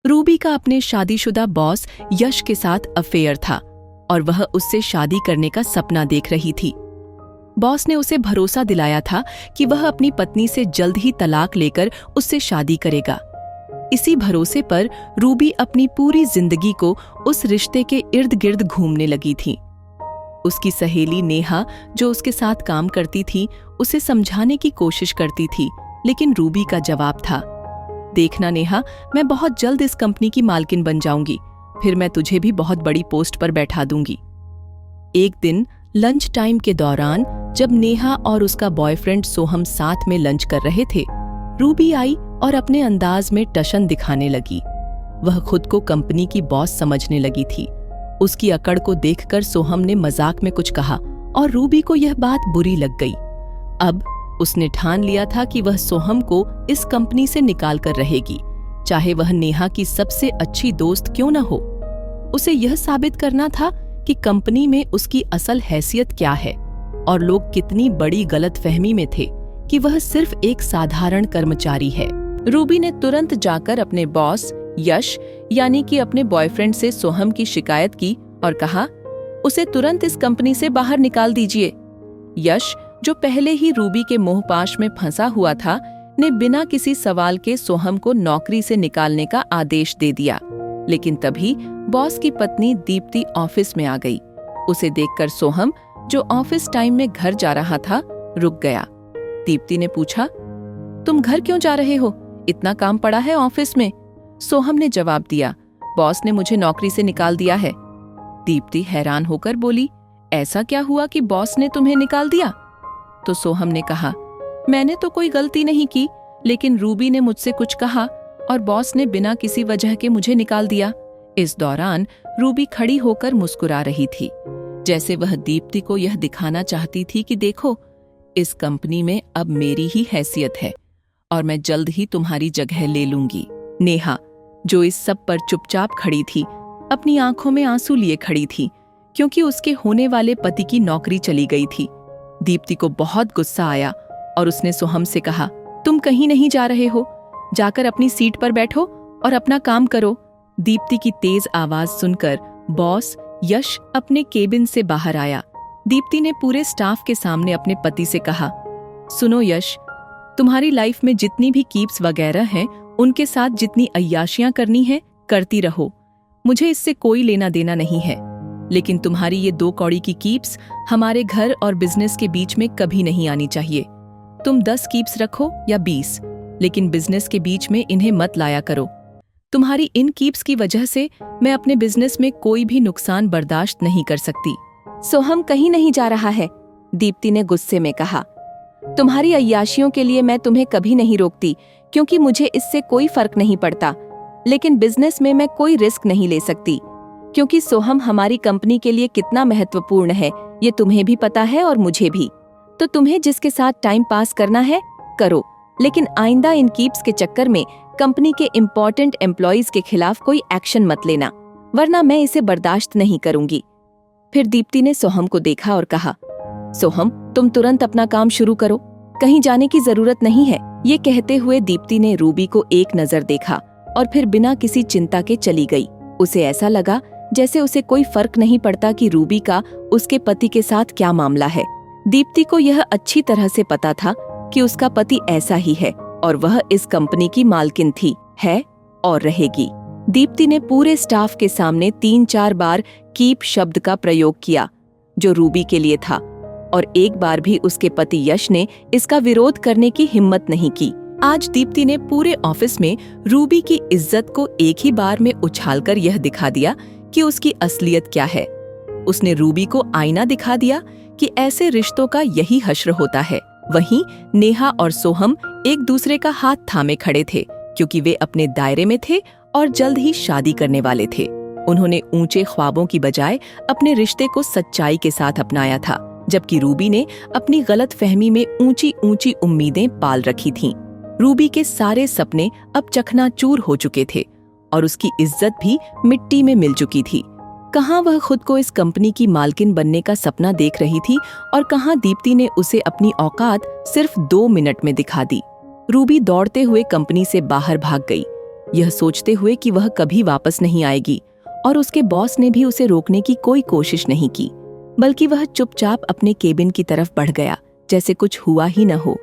Ruby का अपने शादीशुदा बॉस यश के साथ अफेयर था और वह उससे शादी करने का सपना देख रही थी। बॉस ने उसे भरोसा दिलाया था कि वह अपनी पत्नी से जल्द ही तलाक लेकर उससे शादी करेगा। इसी भरोसे पर रूबी अपनी पूरी जिंदगी को उस रिश्ते के इर्द गिर्द घूमने लगी थी। उसकी सहेली नेहा, जो उसके साथ काम करती थी, उसे समझाने की कोशिश करती थी, लेकिन रूबी का जवाब था, देखना नेहा, मैं बहुत जल्द इस कंपनी की मालकिन बन जाऊंगी, फिर मैं तुझे भी बहुत बड़ी पोस्ट पर बैठा दूंगी। एक दिन लंच टाइम के दौरान जब नेहा और उसका बॉयफ्रेंड सोहम साथ में लंच कर रहे थे, रूबी आई और अपने अंदाज में टशन दिखाने लगी। वह खुद को कंपनी की बॉस समझने लगी थी। उसकी अकड़ को देखकर सोहम ने मजाक में कुछ कहा और रूबी को यह बात बुरी लग गई। अब उसने ठान लिया था कि वह सोहम को इस कंपनी से निकाल कर रहेगी, चाहे वह नेहा की सबसे अच्छी दोस्त क्यों न हो। उसे यह साबित करना था कि कंपनी में उसकी असल हैसियत क्या है और लोग कितनी बड़ी गलतफहमी में थे कि वह सिर्फ एक साधारण कर्मचारी है। रूबी ने तुरंत जाकर अपने बॉस यश यानी कि अपने बॉयफ्रेंड से सोहम की शिकायत की और कहा, उसे तुरंत इस कंपनी से बाहर निकाल दीजिए। यश, जो पहले ही रूबी के मोहपाश में फंसा हुआ था, ने बिना किसी सवाल के सोहम को नौकरी से निकालने का आदेश दे दिया। लेकिन तभी बॉस की पत्नी दीप्ति ऑफिस में आ गई। उसे देखकर सोहम, जो ऑफिस टाइम में घर जा रहा था, रुक गया। दीप्ति ने पूछा, तुम घर क्यों जा रहे हो? इतना काम पड़ा है ऑफिस में। सोहम ने जवाब दिया, बॉस ने मुझे नौकरी से निकाल दिया है। दीप्ति हैरान होकर बोली, ऐसा क्या हुआ कि बॉस ने तुम्हें निकाल दिया? तो सोहम ने कहा, मैंने तो कोई गलती नहीं की, लेकिन रूबी ने मुझसे कुछ कहा और बॉस ने बिना किसी वजह के मुझे निकाल दिया। इस दौरान रूबी खड़ी होकर मुस्कुरा रही थी, जैसे वह दीप्ति को यह दिखाना चाहती थी कि देखो, इस कंपनी में अब मेरी ही हैसियत है और मैं जल्द ही तुम्हारी जगह ले लूंगी। नेहा, जो इस सब पर चुपचाप खड़ी थी, अपनी आंखों में आंसू लिए खड़ी थी, क्योंकि उसके होने वाले पति की नौकरी चली गई थी। दीप्ति को बहुत गुस्सा आया और उसने सोहम से कहा, तुम कहीं नहीं जा रहे हो, जाकर अपनी सीट पर बैठो और अपना काम करो। दीप्ति की तेज आवाज सुनकर बॉस यश अपने केबिन से बाहर आया। दीप्ति ने पूरे स्टाफ के सामने अपने पति से कहा, सुनो यश, तुम्हारी लाइफ में जितनी भी कीप्स वगैरह हैं, उनके साथ जितनी अय्याशियां करनी है करती रहो, मुझे इससे कोई लेना देना नहीं है, लेकिन तुम्हारी ये 2 कौड़ी की कीप्स हमारे घर और बिजनेस के बीच में कभी नहीं आनी चाहिए। तुम 10 कीप्स रखो या 20, लेकिन बिजनेस के बीच में इन्हें मत लाया करो। तुम्हारी इन कीप्स की वजह से मैं अपने बिजनेस में कोई भी नुकसान बर्दाश्त नहीं कर सकती। सोहम कहीं नहीं जा रहा है, दीप्ति ने गुस्से में कहा। तुम्हारी अय्याशियों के लिए मैं तुम्हें कभी नहीं रोकती, क्योंकि मुझे इससे कोई फर्क नहीं पड़ता, लेकिन बिजनेस में मैं कोई रिस्क नहीं ले सकती, क्योंकि सोहम हमारी कंपनी के लिए कितना महत्वपूर्ण है ये तुम्हें भी पता है और मुझे भी। तो तुम्हें जिसके साथ टाइम पास करना है करो, लेकिन आइंदा इन कीप्स के चक्कर में कंपनी के इम्पोर्टेंट एम्प्लॉइज के खिलाफ कोई एक्शन मत लेना, वरना मैं इसे बर्दाश्त नहीं करूंगी। फिर दीप्ति ने सोहम को देखा और कहा, सोहम, तुम तुरंत अपना काम शुरू करो, कहीं जाने की जरूरत नहीं है। ये कहते हुए दीप्ति ने रूबी को एक नजर देखा और फिर बिना किसी चिंता के चली गई। उसे ऐसा लगा जैसे उसे कोई फर्क नहीं पड़ता कि रूबी का उसके पति के साथ क्या मामला है। दीप्ति को यह अच्छी तरह से पता था कि उसका पति ऐसा ही है और वह इस कंपनी की मालकिन थी, है और रहेगी। दीप्ति ने पूरे स्टाफ के सामने 3-4 बार कीप शब्द का प्रयोग किया, जो रूबी के लिए था, और एक बार भी उसके पति यश ने इसका विरोध करने की हिम्मत नहीं की। आज दीप्ति ने पूरे ऑफिस में रूबी की इज्जत को एक ही बार में उछालकर यह दिखा दिया कि उसकी असलियत क्या है। उसने रूबी को आईना दिखा दिया कि ऐसे रिश्तों का यही हश्र होता है। वहीं नेहा और सोहम एक दूसरे का हाथ थामे खड़े थे, क्योंकि वे अपने दायरे में थे और जल्द ही शादी करने वाले थे। उन्होंने ऊंचे ख्वाबों की बजाय अपने रिश्ते को सच्चाई के साथ अपनाया था, जबकि रूबी ने अपनी गलतफहमी में ऊंची ऊंची उम्मीदें पाल रखी थीं। रूबी के सारे सपने अब चकनाचूर हो चुके थे और उसकी इज्जत भी मिट्टी में मिल चुकी थी। कहाँ वह खुद को इस कंपनी की मालकिन बनने का सपना देख रही थी और कहाँ दीप्ति ने उसे अपनी औकात सिर्फ 2 मिनट में दिखा दी। रूबी दौड़ते हुए कंपनी से बाहर भाग गई। यह सोचते हुए कि वह कभी वापस नहीं आएगी, और उसके बॉस ने भी उसे रोकने की कोई कोशिश नहीं की, बल्कि वह चुपचाप अपने केबिन की तरफ बढ़ गया, जैसे कुछ हुआ ही न हो।